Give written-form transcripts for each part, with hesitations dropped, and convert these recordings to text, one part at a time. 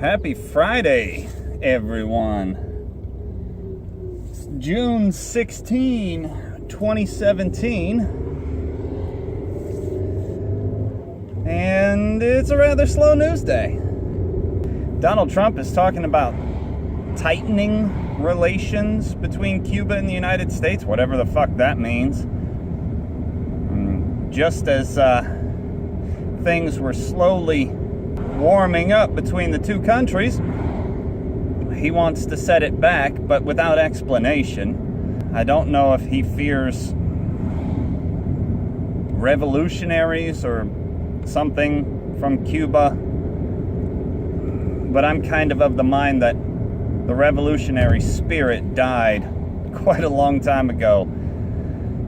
Happy Friday, everyone. It's June 16, 2017. And it's a rather slow news day. Donald Trump is talking about tightening relations between Cuba and the United States, whatever the fuck that means. Just as things were slowly warming up between the two countries, he wants to set it back, but without explanation. I don't know if he fears revolutionaries or something from Cuba, but I'm kind of the mind that the revolutionary spirit died quite a long time ago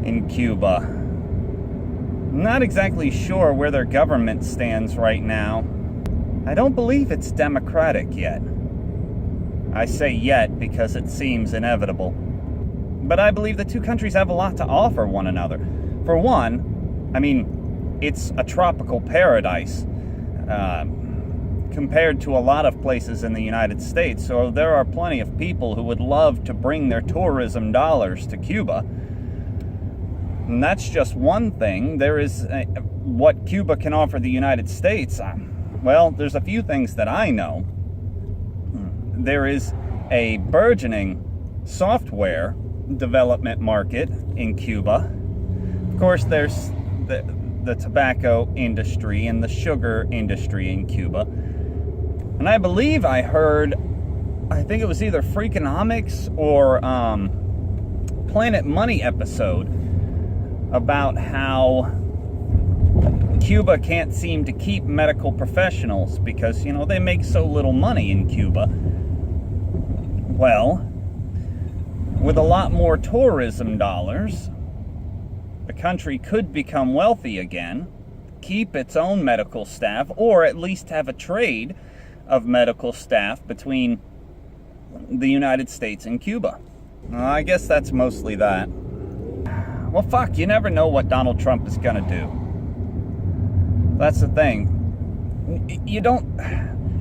in Cuba. I'm not exactly sure where their government stands right now. I don't believe it's democratic yet. I say yet because it seems inevitable. But I believe the two countries have a lot to offer one another. For one, it's a tropical paradise compared to a lot of places in the United States. So there are plenty of people who would love to bring their tourism dollars to Cuba. And that's just one thing. There is what Cuba can offer the United States. Well, there's a few things that I know. There is a burgeoning software development market in Cuba. Of course, there's the tobacco industry and the sugar industry in Cuba. And I believe I think it was either Freakonomics or Planet Money episode about how Cuba can't seem to keep medical professionals because, they make so little money in Cuba. Well, with a lot more tourism dollars, the country could become wealthy again, keep its own medical staff, or at least have a trade of medical staff between the United States and Cuba. Well, I guess that's mostly that. Well, fuck, you never know what Donald Trump is gonna do. That's the thing.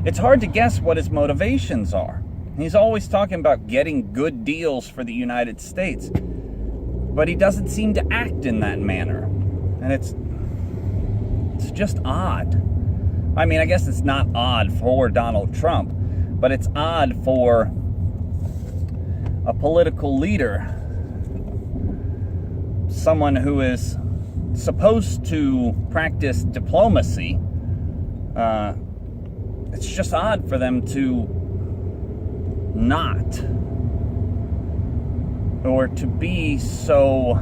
It's hard to guess what his motivations are. He's always talking about getting good deals for the United States, but he doesn't seem to act in that manner. And it's just odd. I guess it's not odd for Donald Trump, but it's odd for a political leader, someone who is supposed to practice diplomacy. It's just odd for them to not, or to be so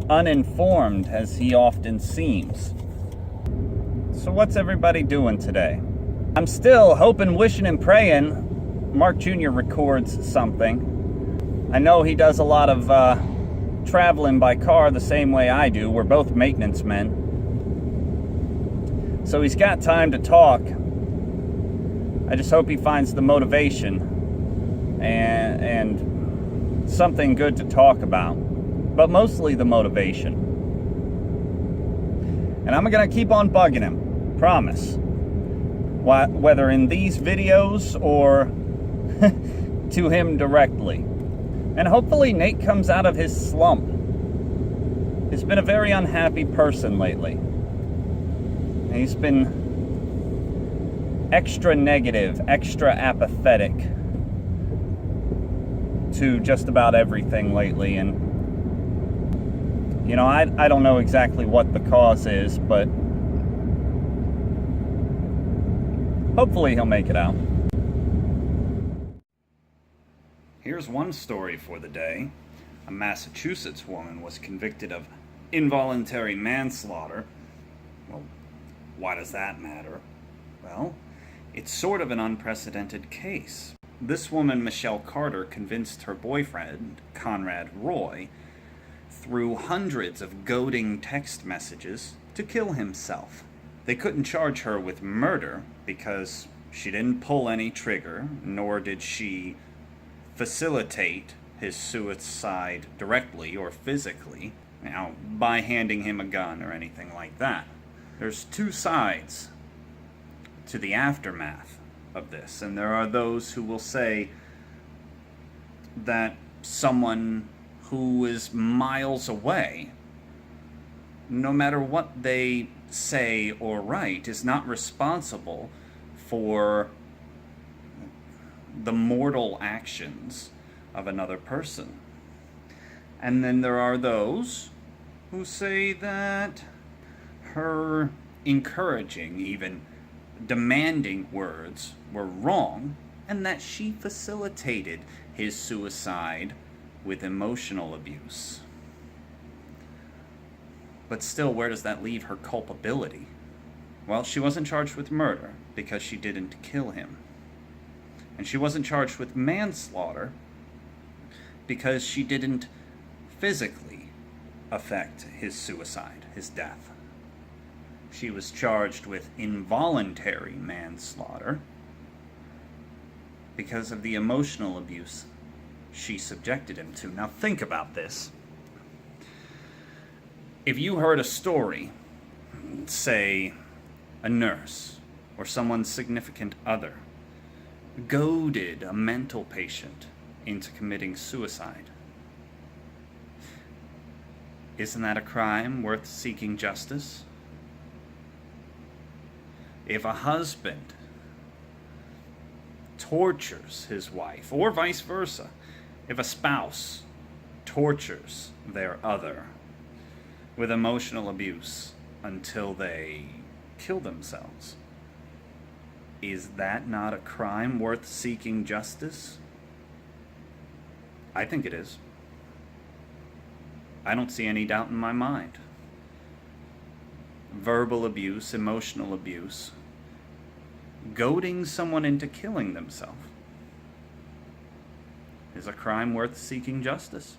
uninformed as he often seems. So what's everybody doing today? I'm still hoping, wishing, and praying Mark Jr. records something. I know he does a lot of traveling by car the same way I do. We're both maintenance men. So he's got time to talk. I just hope he finds the motivation and something good to talk about. But mostly the motivation. And I'm going to keep on bugging him. Promise. Whether in these videos or to him directly. And hopefully Nate comes out of his slump. He's been a very unhappy person lately. He's been extra negative, extra apathetic to just about everything lately. And, I don't know exactly what the cause is, but hopefully he'll make it out. Here's one story for the day. A Massachusetts woman was convicted of involuntary manslaughter. Well, why does that matter? Well, it's sort of an unprecedented case. This woman, Michelle Carter, convinced her boyfriend, Conrad Roy, through hundreds of goading text messages, to kill himself. They couldn't charge her with murder because she didn't pull any trigger, nor did she facilitate his suicide directly or physically, by handing him a gun or anything like that. There's two sides to the aftermath of this. And there are those who will say that someone who is miles away, no matter what they say or write, is not responsible for the mortal actions of another person. And then there are those who say that her encouraging, even demanding words were wrong, and that she facilitated his suicide with emotional abuse. But still, where does that leave her culpability? Well, she wasn't charged with murder because she didn't kill him. And she wasn't charged with manslaughter because she didn't physically affect his suicide, his death. She was charged with involuntary manslaughter because of the emotional abuse she subjected him to. Now think about this. If you heard a story, say a nurse or someone's significant other goaded a mental patient into committing suicide, isn't that a crime worth seeking justice? If a husband tortures his wife, or vice versa, if a spouse tortures their other with emotional abuse until they kill themselves, is that not a crime worth seeking justice? I think it is. I don't see any doubt in my mind. Verbal abuse, emotional abuse, goading someone into killing themselves is a crime worth seeking justice.